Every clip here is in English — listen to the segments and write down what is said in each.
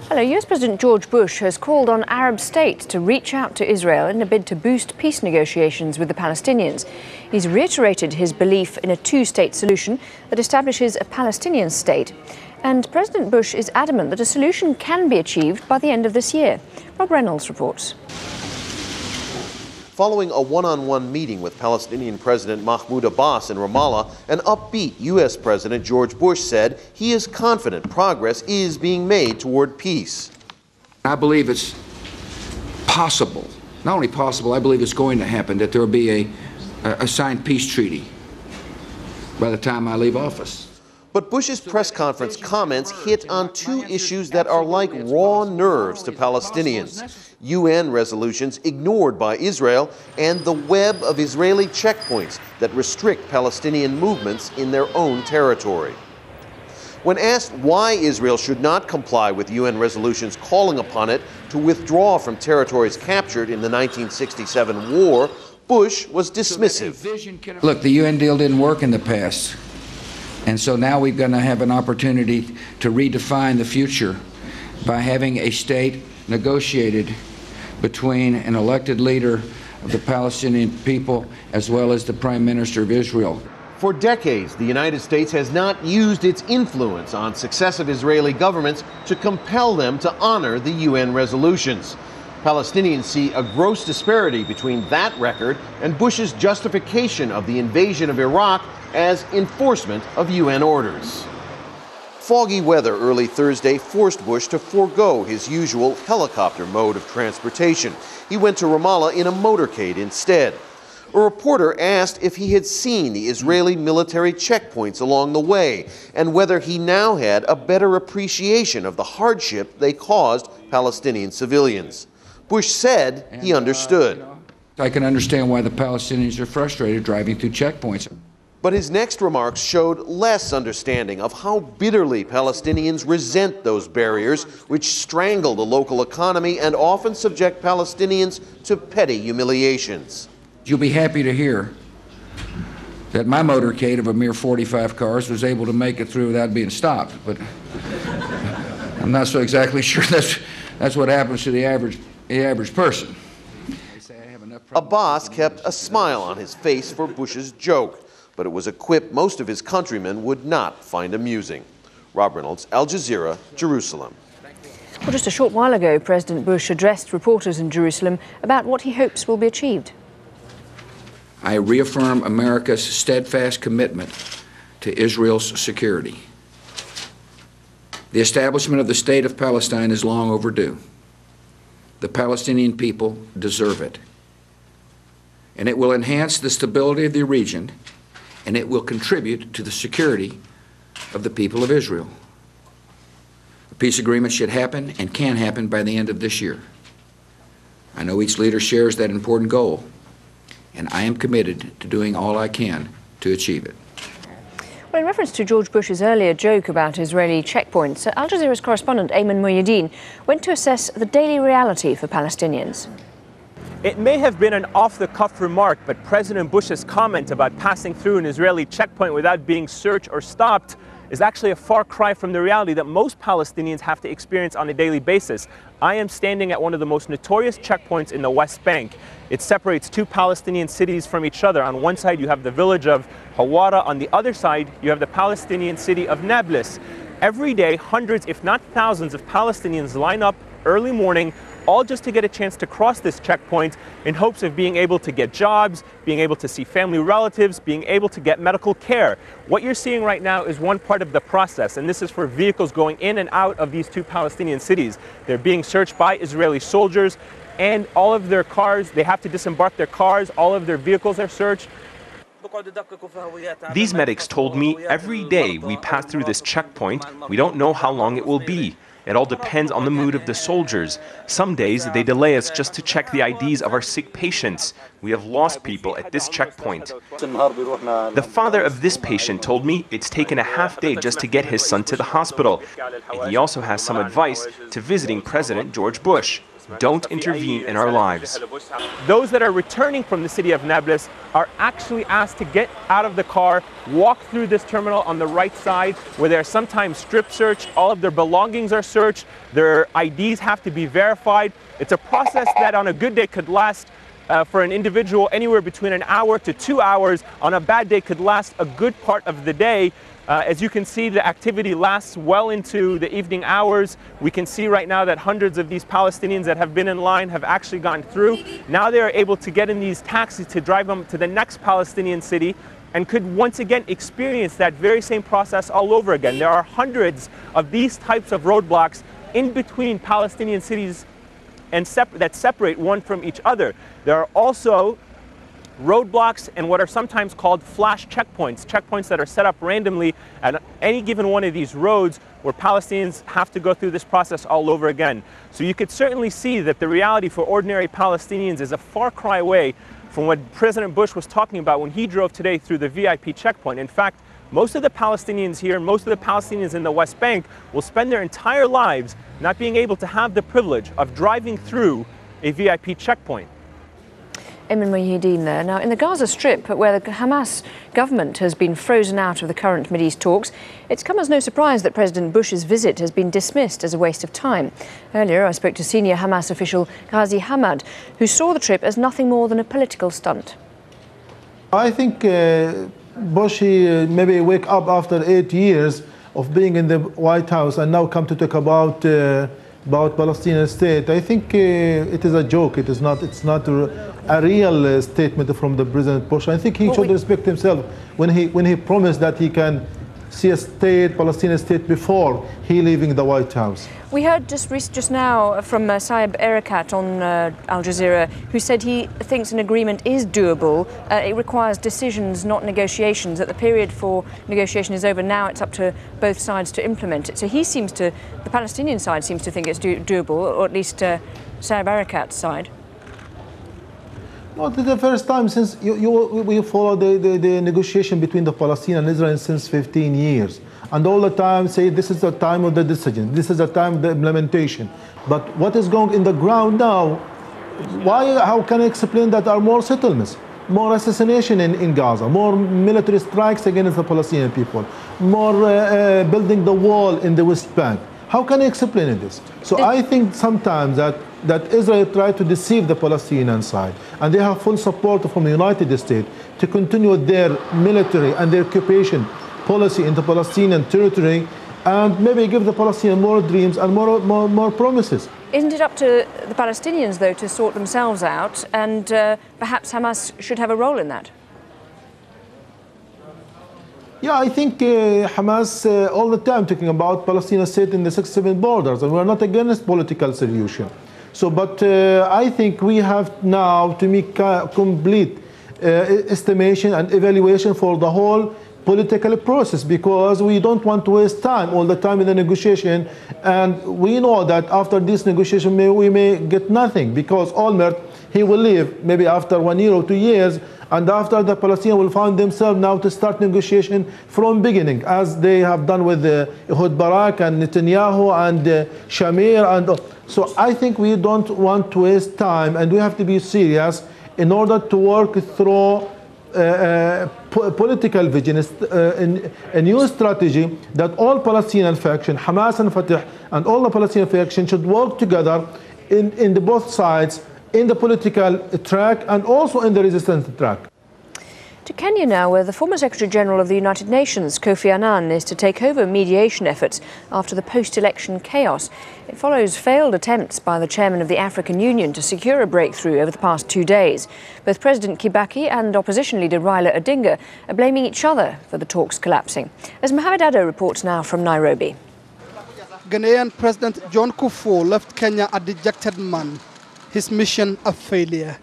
Hello, US President George Bush has called on Arab states to reach out to Israel in a bid to boost peace negotiations with the Palestinians. He's reiterated his belief in a two-state solution that establishes a Palestinian state. And President Bush is adamant that a solution can be achieved by the end of this year. Rob Reynolds reports. Following a one-on-one meeting with Palestinian President Mahmoud Abbas in Ramallah, an upbeat U.S. President George Bush said he is confident progress is being made toward peace. I believe it's possible, not only possible, I believe it's going to happen, that there will be a signed peace treaty by the time I leave office. But Bush's press conference comments hit on two issues that are like raw nerves to Palestinians: UN resolutions ignored by Israel and the web of Israeli checkpoints that restrict Palestinian movements in their own territory. When asked why Israel should not comply with UN resolutions calling upon it to withdraw from territories captured in the 1967 war, Bush was dismissive. Look, the UN deal didn't work in the past. And so now we're going to have an opportunity to redefine the future by having a state negotiated between an elected leader of the Palestinian people as well as the Prime Minister of Israel. For decades, the United States has not used its influence on successive Israeli governments to compel them to honor the UN resolutions. Palestinians see a gross disparity between that record and Bush's justification of the invasion of Iraq as enforcement of UN orders. Foggy weather early Thursday forced Bush to forego his usual helicopter mode of transportation. He went to Ramallah in a motorcade instead. A reporter asked if he had seen the Israeli military checkpoints along the way and whether he now had a better appreciation of the hardship they caused Palestinian civilians. Bush said he understood. I can understand why the Palestinians are frustrated driving through checkpoints. But his next remarks showed less understanding of how bitterly Palestinians resent those barriers which strangle the local economy and often subject Palestinians to petty humiliations. You'll be happy to hear that my motorcade of a mere 45 cars was able to make it through without being stopped. But I'm not so exactly sure that's what happens to the average person. Abbas kept a smile on his face for Bush's joke, but it was a quip most of his countrymen would not find amusing. Rob Reynolds, Al Jazeera, Jerusalem. Well, just a short while ago, President Bush addressed reporters in Jerusalem about what he hopes will be achieved. I reaffirm America's steadfast commitment to Israel's security. The establishment of the State of Palestine is long overdue. The Palestinian people deserve it. And it will enhance the stability of the region, and it will contribute to the security of the people of Israel. A peace agreement should happen and can happen by the end of this year. I know each leader shares that important goal, and I am committed to doing all I can to achieve it. Well, in reference to George Bush's earlier joke about Israeli checkpoints, Al Jazeera's correspondent Ayman Muhyiddin went to assess the daily reality for Palestinians. It may have been an off-the-cuff remark, but President Bush's comment about passing through an Israeli checkpoint without being searched or stopped is actually a far cry from the reality that most Palestinians have to experience on a daily basis. I am standing at one of the most notorious checkpoints in the West Bank. It separates two Palestinian cities from each other. On one side, you have the village of Hawara. On the other side, you have the Palestinian city of Nablus. Every day, hundreds, if not thousands, of Palestinians line up early morning, all just to get a chance to cross this checkpoint in hopes of being able to get jobs, being able to see family relatives, being able to get medical care. What you're seeing right now is one part of the process, and this is for vehicles going in and out of these two Palestinian cities. They're being searched by Israeli soldiers, and all of their cars, they have to disembark their cars, all of their vehicles are searched. These medics told me every day we pass through this checkpoint, we don't know how long it will be. It all depends on the mood of the soldiers. Some days they delay us just to check the IDs of our sick patients. We have lost people at this checkpoint. The father of this patient told me it's taken a half day just to get his son to the hospital. And he also has some advice to visiting President George Bush. don't intervene in our lives. Those that are returning from the city of Nablus are actually asked to get out of the car, walk through this terminal on the right side, where they're sometimes strip searched. All of their belongings are searched. Their IDs have to be verified. It's a process that on a good day could last for an individual anywhere between an hour to 2 hours. On a bad day could last a good part of the day. As you can see, the activity lasts well into the evening hours. We can see right now that hundreds of these Palestinians that have been in line have actually gone through. Now they are able to get in these taxis to drive them to the next Palestinian city and could once again experience that very same process all over again. There are hundreds of these types of roadblocks in between Palestinian cities and that separate one from each other. There are also roadblocks and what are sometimes called flash checkpoints that are set up randomly at any given one of these roads where Palestinians have to go through this process all over again. So you could certainly see that the reality for ordinary Palestinians is a far cry away from what President Bush was talking about when he drove today through the VIP checkpoint. In fact, most of the Palestinians here, most of the Palestinians in the West Bank will spend their entire lives not being able to have the privilege of driving through a VIP checkpoint. Emin Mohideen there. Now, in the Gaza Strip, where the Hamas government has been frozen out of the current Mideast talks, it's come as no surprise that President Bush's visit has been dismissed as a waste of time. Earlier, I spoke to senior Hamas official Ghazi Hamad, who saw the trip as nothing more than a political stunt. I think Bush maybe wake up after 8 years of being in the White House and now come to talk about Palestinian state. I think it is a joke. It's not a real statement from the President Bush. I think he should respect himself when he promised that he can see a state, Palestinian state, before he leaving the White House. We heard just now from Saeb Erekat on Al Jazeera, who said he thinks an agreement is doable. It requires decisions, not negotiations. That the period for negotiation is over now. It's up to both sides to implement it. So the Palestinian side seems to think it's doable, or at least Saeb Erekat's side. Well, this is the first time since we follow the negotiation between the Palestinians and Israel since 15 years. And all the time say this is the time of the decision, this is the time of the implementation. But what is going in the ground now, how can I explain that there are more settlements, more assassination in Gaza, more military strikes against the Palestinian people, more building the wall in the West Bank? How can I explain this? So I think sometimes that Israel tried to deceive the Palestinian side, and they have full support from the United States to continue their military and their occupation policy in the Palestinian territory, and maybe give the Palestinians more dreams and more promises. Isn't it up to the Palestinians, though, to sort themselves out, and perhaps Hamas should have a role in that? Yeah, I think Hamas all the time talking about Palestinian state in the 6-7 borders, and we're not against political solution. So, but I think we have now to make a complete estimation and evaluation for the whole political process, because we don't want to waste time all the time in the negotiation, and we know that after this negotiation we may get nothing, because Olmert, he will leave maybe after 1 year or 2 years, and after the Palestinians will find themselves now to start negotiation from beginning, as they have done with Ehud Barak and Netanyahu and Shamir. And so I think we don't want to waste time, and we have to be serious in order to work through political vision, a new strategy that all Palestinian factions, Hamas and Fatah, and all the Palestinian factions should work together in the both sides, in the political track and also in the resistance track. To Kenya now, where the former Secretary General of the United Nations, Kofi Annan, is to take over mediation efforts after the post-election chaos. It follows failed attempts by the chairman of the African Union to secure a breakthrough over the past 2 days. Both President Kibaki and opposition leader Raila Odinga are blaming each other for the talks collapsing. As Mohamed Addo reports now from Nairobi. Ghanaian President John Kufuor left Kenya a dejected man, his mission a failure.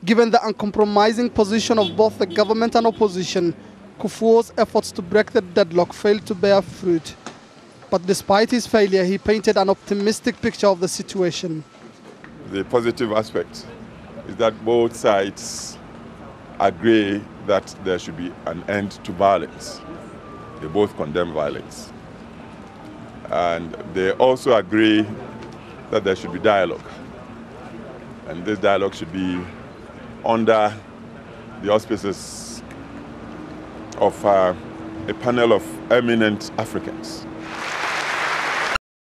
Given the uncompromising position of both the government and opposition, Kufuor's efforts to break the deadlock failed to bear fruit. But despite his failure, he painted an optimistic picture of the situation. The positive aspect is that both sides agree that there should be an end to violence. They both condemn violence. And they also agree that there should be dialogue. And this dialogue should be under the auspices of a panel of eminent Africans.